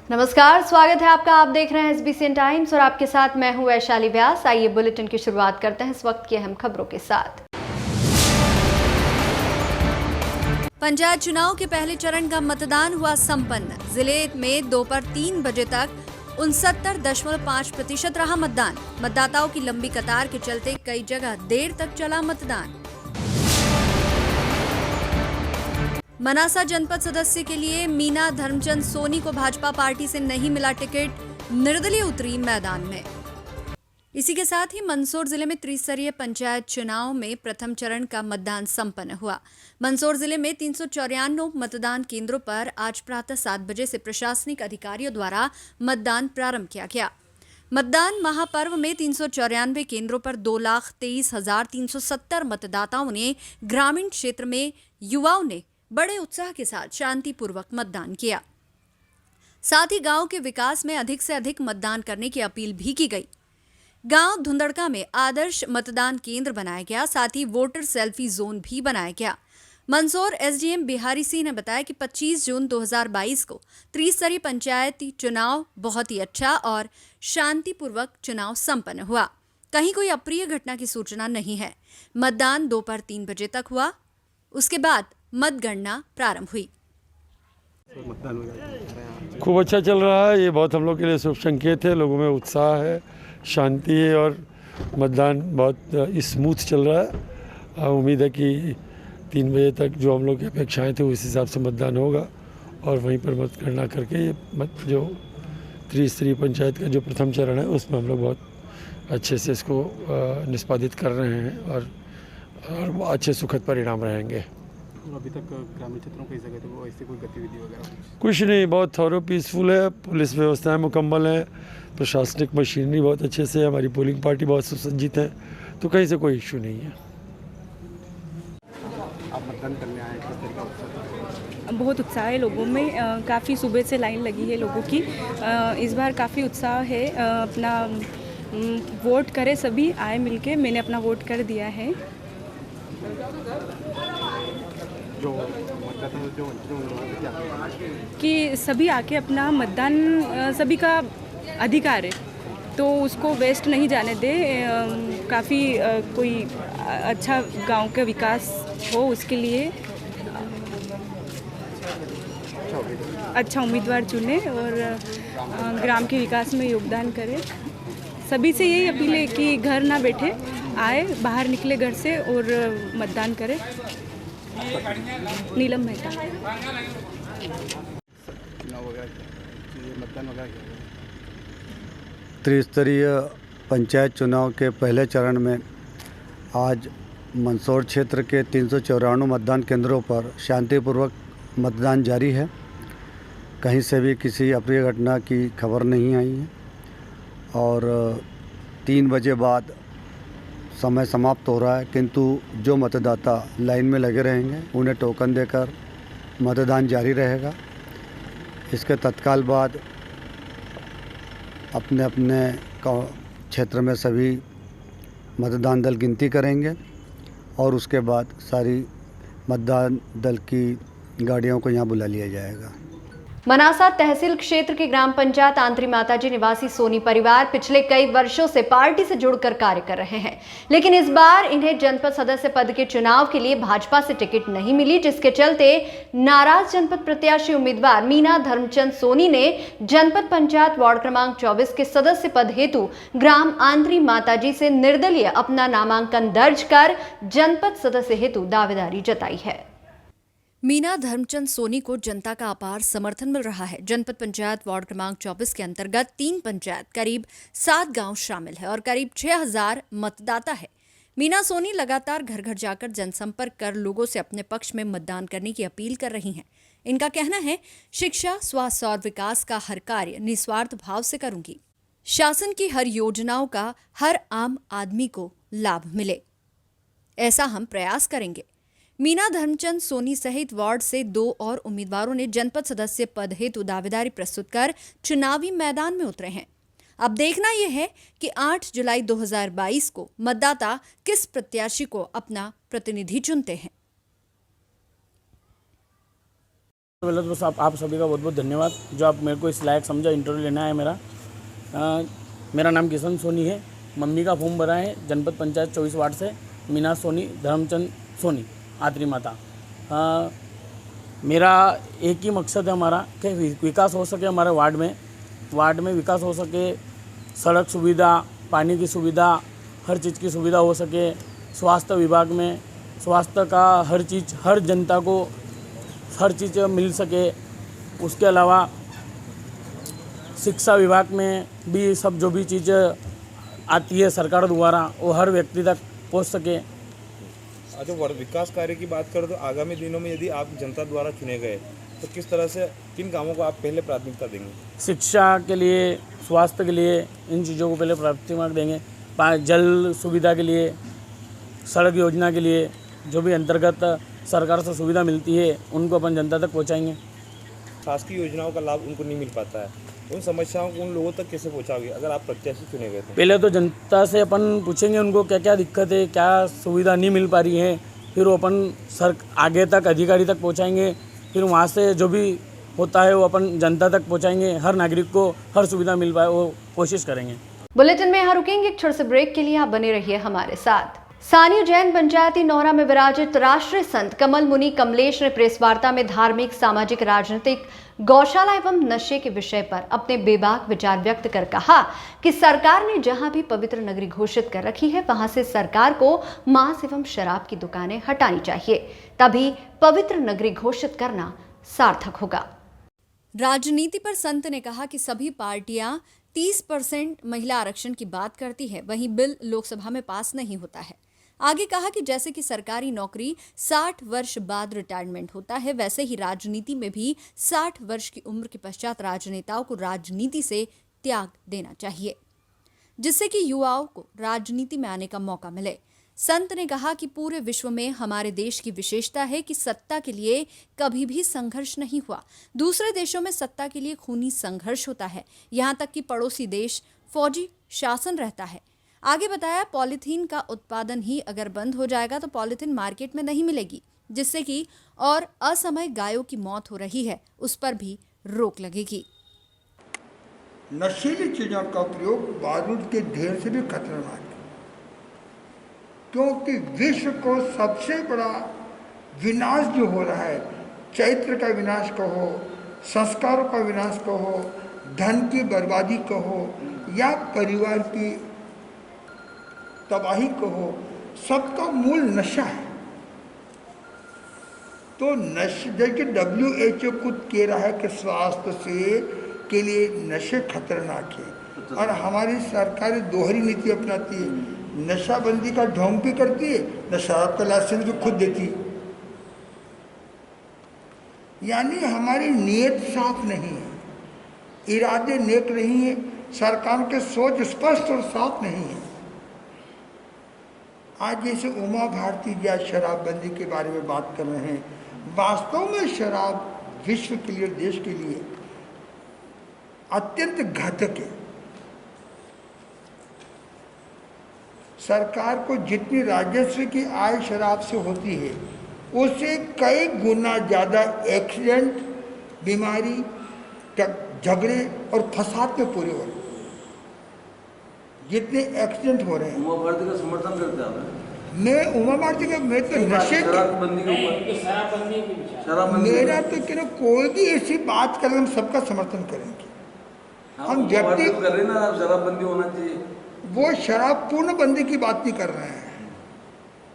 नमस्कार, स्वागत है आपका। आप देख रहे हैं एसबीसी टाइम्स और आपके साथ मैं हूं वैशाली व्यास। आइए बुलेटिन की शुरुआत करते हैं इस वक्त की अहम खबरों के साथ। पंचायत चुनाव के पहले चरण का मतदान हुआ संपन्न। जिले में दोपहर 3 बजे तक 69.5% रहा मतदान। मतदाताओं की लंबी कतार के चलते कई जगह देर तक चला मतदान। मनासा जनपद सदस्य के लिए मीना धर्मचंद सोनी को भाजपा पार्टी से नहीं मिला टिकट, निर्दलीय उतरी मैदान में। इसी के साथ ही मंदसौर जिले में त्रिस्तरीय पंचायत चुनाव में प्रथम चरण का मतदान संपन्न हुआ। मंदसौर जिले में 394 मतदान केंद्रों पर आज प्रातः 7 बजे से प्रशासनिक अधिकारियों द्वारा मतदान प्रारंभ किया गया। मतदान महापर्व में 394 केंद्रों पर 2,23,370 मतदाताओं ने ग्रामीण क्षेत्र में युवाओं ने बड़े उत्साह के साथ शांतिपूर्वक मतदान किया। साथ ही गांव के विकास में अधिक से अधिक मतदान करने की अपील भी की गई। गांव धुंदड़का में आदर्श मतदान केंद्र बनाया गया, साथ ही वोटर सेल्फी जोन भी बनाया गया। मंदसौर एसडीएम बिहारी सिंह ने बताया कि 25 जून 2022 को त्रिस्तरीय पंचायती चुनाव बहुत ही अच्छा और शांतिपूर्वक चुनाव संपन्न हुआ। कहीं कोई अप्रिय घटना की सूचना नहीं है। मतदान दोपहर 3 बजे तक हुआ। उसके बाद मतगणना प्रारंभ हुई। खूब अच्छा चल रहा है। ये बहुत हम लोग के लिए शुभ संकेत है। लोगों में उत्साह है, शांति है और मतदान बहुत स्मूथ चल रहा है। उम्मीद है कि 3 बजे तक जो हम लोग की अपेक्षाएं थे उस हिसाब से मतदान होगा और वहीं पर मतगणना करके ये जो त्रिस्तरीय पंचायत का जो प्रथम चरण है उसमें हम लोग बहुत अच्छे से इसको निष्पादित कर रहे हैं और अच्छे सुखद परिणाम रहेंगे। अभी तक ग्रामीण क्षेत्रों कई जगह तो ऐसी कोई गतिविधि वगैरह कुछ नहीं, बहुत थॉरो पीसफुल है। पुलिस व्यवस्थाएं मुकम्मल है, प्रशासनिक मशीनरी बहुत अच्छे से है, हमारी पोलिंग पार्टी बहुत सुसज्जित है, तो कहीं से कोई इश्यू नहीं है। आप मतदान करने आए, किस तरह का उत्साह? बहुत उत्साह है लोगों में। काफ़ी सुबह से लाइन लगी है लोगों की। इस बार काफ़ी उत्साह है। अपना वोट करें, सभी आए मिलके। मैंने अपना वोट कर दिया है। जो मतदाता जो कि सभी आके अपना मतदान, सभी का अधिकार है तो उसको वेस्ट नहीं जाने दे। काफ़ी कोई अच्छा गांव का विकास हो उसके लिए अच्छा उम्मीदवार चुने और ग्राम के विकास में योगदान करें। सभी से यही अपील है कि घर ना बैठे, आए, बाहर निकले घर से और मतदान करें। नीलम मेहता। चुनाव वगैरह मतदान वगैरह किया गया? त्रिस्तरीय पंचायत चुनाव के पहले चरण में आज मंदसौर क्षेत्र के 394 मतदान केंद्रों पर शांतिपूर्वक मतदान जारी है। कहीं से भी किसी अप्रिय घटना की खबर नहीं आई है और 3 बजे बाद समय समाप्त हो रहा है, किंतु जो मतदाता लाइन में लगे रहेंगे उन्हें टोकन देकर मतदान जारी रहेगा। इसके तत्काल बाद अपने अपने क्षेत्र में सभी मतदान दल गिनती करेंगे और उसके बाद सारी मतदान दल की गाड़ियों को यहाँ बुला लिया जाएगा। मनासा तहसील क्षेत्र के ग्राम पंचायत आंत्री माताजी निवासी सोनी परिवार पिछले कई वर्षों से पार्टी से जुड़कर कार्य कर रहे हैं, लेकिन इस बार इन्हें जनपद सदस्य पद के चुनाव के लिए भाजपा से टिकट नहीं मिली, जिसके चलते नाराज जनपद प्रत्याशी उम्मीदवार मीना धर्मचंद सोनी ने जनपद पंचायत वार्ड क्रमांक 24 के सदस्य पद हेतु ग्राम आंत्री माताजी से निर्दलीय अपना नामांकन दर्ज कर जनपद सदस्य हेतु दावेदारी जताई है। मीना धर्मचंद सोनी को जनता का अपार समर्थन मिल रहा है। जनपद पंचायत वार्ड क्रमांक 24 के अंतर्गत 3 पंचायत, करीब 7 गांव शामिल है और करीब 6,000 मतदाता है। मीना सोनी लगातार घर घर जाकर जनसंपर्क कर लोगों से अपने पक्ष में मतदान करने की अपील कर रही हैं। इनका कहना है, शिक्षा, स्वास्थ्य और विकास का हर कार्य निस्वार्थ भाव से करूंगी। शासन की हर योजनाओं का हर आम आदमी को लाभ मिले, ऐसा हम प्रयास करेंगे। मीना धर्मचंद सोनी सहित वार्ड से 2 और उम्मीदवारों ने जनपद सदस्य पद हेतु दावेदारी प्रस्तुत कर चुनावी मैदान में उतरे हैं। अब देखना यह है कि 8 जुलाई 2022 को मतदाता किस प्रत्याशी को अपना प्रतिनिधि चुनते हैं। पहले तो बस आप सभी का बहुत बहुत धन्यवाद जो आप मेरे को इस लायक समझा इंटरव्यू लेना है मेरा। मेरा नाम किशन सोनी है। मम्मी का फॉर्म भरा है जनपद पंचायत 24 वार्ड से, मीना सोनी, धर्मचंद सोनी, आत्री माता। मेरा एक ही मकसद है हमारा कि विकास हो सके हमारे वार्ड में विकास हो सके, सड़क सुविधा, पानी की सुविधा, हर चीज़ की सुविधा हो सके। स्वास्थ्य विभाग में स्वास्थ्य का हर चीज़, हर जनता को हर चीज़ मिल सके। उसके अलावा शिक्षा विभाग में भी सब जो भी चीज़ आती है सरकार द्वारा वो हर व्यक्ति तक पहुंच सके। अच्छा, विकास कार्य की बात करें तो आगामी दिनों में यदि आप जनता द्वारा चुने गए तो किस तरह से किन कामों को आप पहले प्राथमिकता देंगे? शिक्षा के लिए, स्वास्थ्य के लिए, इन चीज़ों को पहले प्राथमिकता देंगे। जल सुविधा के लिए, सड़क योजना के लिए, जो भी अंतर्गत सरकार से सुविधा मिलती है उनको अपन जनता तक पहुंचाएंगे। शासकीय योजनाओं का लाभ उनको नहीं मिल पाता है, उन समस्याओं को उन लोगों तक कैसे पहुंचाओगे अगर आप प्रत्याशी चुने गए? पहले तो जनता से अपन पूछेंगे उनको क्या क्या दिक्कत है, क्या सुविधा नहीं मिल पा रही है, फिर वो अपन आगे तक अधिकारी तक पहुंचाएंगे। फिर वहाँ से जो भी होता है वो अपन जनता तक पहुंचाएंगे। हर नागरिक को हर सुविधा मिल पाए वो कोशिश करेंगे। बुलेटिन में यहाँ रुकेंगे एक छोटे से ब्रेक के लिए, आप बने रहिए हमारे साथ। स्थानीय जैन पंचायती नौरा में विराजित राष्ट्रीय संत कमल मुनि कमलेश ने प्रेस वार्ता में धार्मिक, सामाजिक, राजनीतिक, गौशाला एवं नशे के विषय पर अपने बेबाक विचार व्यक्त कर कहा कि सरकार ने जहां भी पवित्र नगरी घोषित कर रखी है वहां से सरकार को मांस एवं शराब की दुकानें हटानी चाहिए, तभी पवित्र नगरी घोषित करना सार्थक होगा। राजनीति पर संत ने कहा कि सभी पार्टियां 30% महिला आरक्षण की बात करती है, वहीं बिल लोकसभा में पास नहीं होता है। आगे कहा कि जैसे कि सरकारी नौकरी 60 वर्ष बाद रिटायरमेंट होता है, वैसे ही राजनीति में भी 60 वर्ष की उम्र के पश्चात राजनेताओं को राजनीति से त्याग देना चाहिए, जिससे कि युवाओं को राजनीति में आने का मौका मिले। संत ने कहा कि पूरे विश्व में हमारे देश की विशेषता है कि सत्ता के लिए कभी भी संघर्ष नहीं हुआ। दूसरे देशों में सत्ता के लिए खूनी संघर्ष होता है, यहाँ तक कि पड़ोसी देश फौजी शासन रहता है। आगे बताया, पॉलीथीन का उत्पादन ही अगर बंद हो जाएगा तो पॉलीथीन मार्केट में नहीं मिलेगी, जिससे कि और असमय गायों की मौत हो रही है उस पर भी रोक लगेगी। नशीली चीज़ों का प्रयोग बारूद के ढेर से भी खतरनाक है, क्योंकि विश्व को सबसे बड़ा विनाश जो हो रहा है, चैत्र का विनाश कहो, संस्कारों का विनाश कहो, धन की बर्बादी कहो या परिवार की तबाही कहो, सबका मूल नशा है। तो नशे, जबकि WHO खुद कह रहा है कि स्वास्थ्य से के लिए नशे खतरनाक है, और हमारी सरकारें दोहरी नीति अपनाती है, नशाबंदी का ढोंग भी करती है, न शराब का लाइसेंस भी खुद देती है। यानी हमारी नीयत साफ नहीं है, इरादे नेक नहीं है, सरकार के सोच स्पष्ट और साफ नहीं है। आज जैसे उमा भारती जी आज शराबबंदी के बारे में बात कर रहे हैं, वास्तव में शराब विश्व के लिए, देश के लिए अत्यंत घातक है। सरकार को जितनी राजस्व की आय शराब से होती है उससे कई गुना ज़्यादा एक्सीडेंट, बीमारी, झगड़े और फसाद में पूरे हो रहे हैं। जितने एक्सीडेंट हो रहे हैं, उमा भारती का समर्थन करते हैं। मैं उमा भारती का, मैं तो नशे शराबबंदी के ऊपर मेरा तो क्या, कोई भी ऐसी बात करें हम सबका समर्थन करेंगे। हम जब भी कर रहे हैं ना, शराबबंदी होना चाहिए। वो शराब पूर्णबंदी की बात नहीं कर रहे हैं,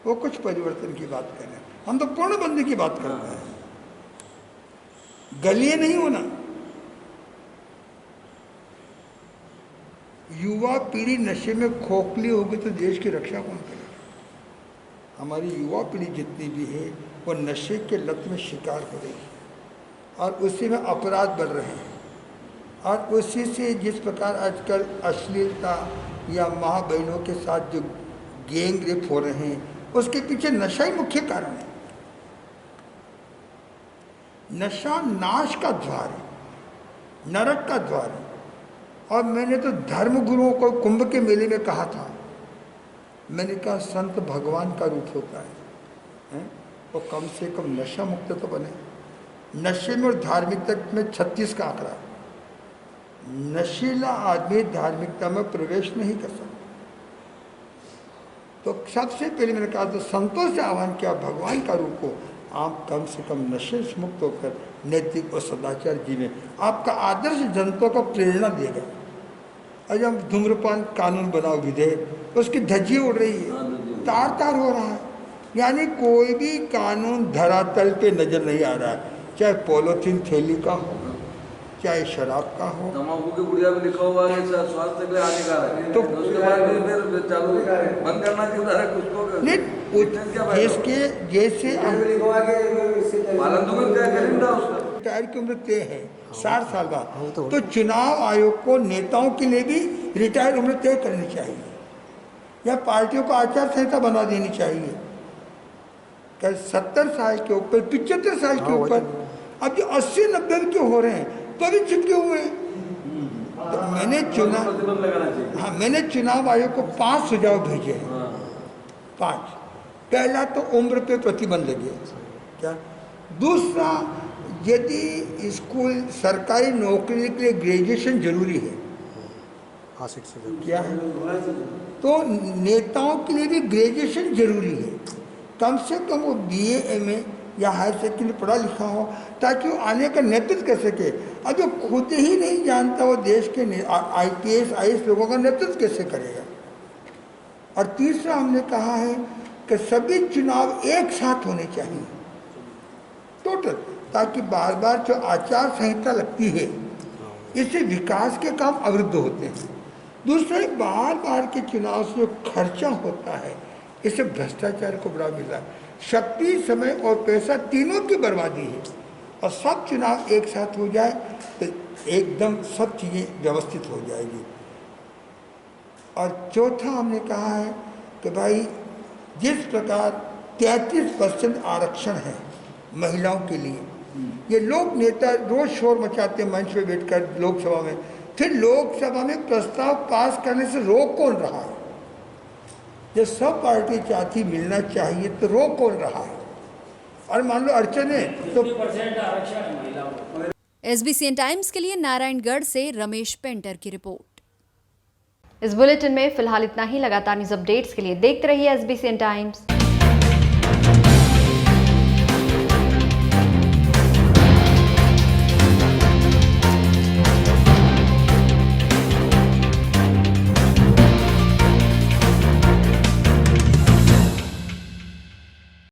वो कुछ परिवर्तन की बात कर रहे हैं। हम तो पूर्णबंदी की बात कर रहे हैं। गलिए नहीं होना। युवा पीढ़ी नशे में खोखली होगी तो देश की रक्षा कौन करेगा? हमारी युवा पीढ़ी जितनी भी है वो नशे के लत में शिकार हो रही है और उसी में अपराध बढ़ रहे हैं, और उसी से जिस प्रकार आजकल अश्लीलता या माँ बहनों के साथ जो गैंग रेप हो रहे हैं उसके पीछे नशा ही मुख्य कारण है। नशा नाश का द्वार है, नरक का द्वार है। और मैंने तो धर्म गुरुओं को कुंभ के मेले में कहा था, मैंने कहा संत भगवान का रूप होता है, वो कम से कम नशा मुक्त तो बने। नशे में और धार्मिकता में 36 का आंकड़ा। नशीला आदमी धार्मिकता में प्रवेश नहीं कर सकता। तो सबसे पहले मैंने कहा तो संतों से आह्वान किया, भगवान का रूप हो, आप कम से कम नशे से मुक्त होकर नैतिक और सदाचार जीवें। आपका आदर्श जनता को प्रेरणा देगा। और जब धूम्रपान कानून बनाओ विधेयक, उसकी धज्जी उड़ रही है, तार तार हो रहा है, यानी कोई भी कानून धरातल पे नजर नहीं आ रहा है, चाहे पॉलीथीन थैली का हो, चाहे शराब का हो। तम्बाकू की गुड़िया में लिखा हुआ है स्वास्थ्य के लिए हानिकारक है, तो उसके बाद फिर चालू बंद करना क्यों है उसको? नहीं, जैसे पालन तो क्या करेंगे उसका? रिटायर की उम्र तय है 60 साल बाद, तो चुनाव आयोग को नेताओं के लिए भी रिटायर उम्र तय करनी चाहिए, या पार्टियों को आचार संहिता बना देनी चाहिए। 70 साल के ऊपर, 75 साल के ऊपर, अब जो 80-90 के हो रहे हैं तो भी चिपके हुए हैं। तो मैंने चुनाव आयोग को 5 सुझाव भेजे हैं। 5। पहला तो उम्र पे प्रतिबंध लगे, क्या? दूसरा, यदि स्कूल सरकारी नौकरी के लिए ग्रेजुएशन जरूरी है, क्या है, तो नेताओं के लिए भी ग्रेजुएशन जरूरी है। कम से कम वो BA MA या हायर सेकेंडरी पढ़ा लिखा हो, ताकि वो आने का नेतृत्व कर सके। अब जो खुद ही नहीं जानता, वो देश के IPS IAS लोगों का नेतृत्व कैसे करेगा? और तीसरा, हमने कहा है कि सभी चुनाव एक साथ होने चाहिए टोटल, ताकि बार बार जो आचार संहिता लगती है, इससे विकास के काम अवरुद्ध होते हैं। दूसरा, बार बार के चुनाव से जो खर्चा होता है, इससे भ्रष्टाचार को बढ़ावा मिला है। शक्ति, समय और पैसा तीनों की बर्बादी है। और सब चुनाव एक साथ हो जाए तो एकदम सब चीज़ें व्यवस्थित हो जाएगी। और चौथा, हमने कहा है कि भाई जिस प्रकार 33% आरक्षण है महिलाओं के लिए, ये लोग नेता रोज शोर मचाते हैं मंच पे बैठकर लोकसभा में, फिर लोकसभा में प्रस्ताव पास करने से रोक कौन रहा है? जब सब पार्टी चाहती मिलना चाहिए तो रोक कौन रहा है? और मान लो अड़चन है तो SBCN टाइम्स के लिए नारायणगढ़ से रमेश पेंटर की रिपोर्ट। इस बुलेटिन में फिलहाल इतना ही। लगातार न्यूज अपडेट्स के लिए देखते रहिए SBCN टाइम्स।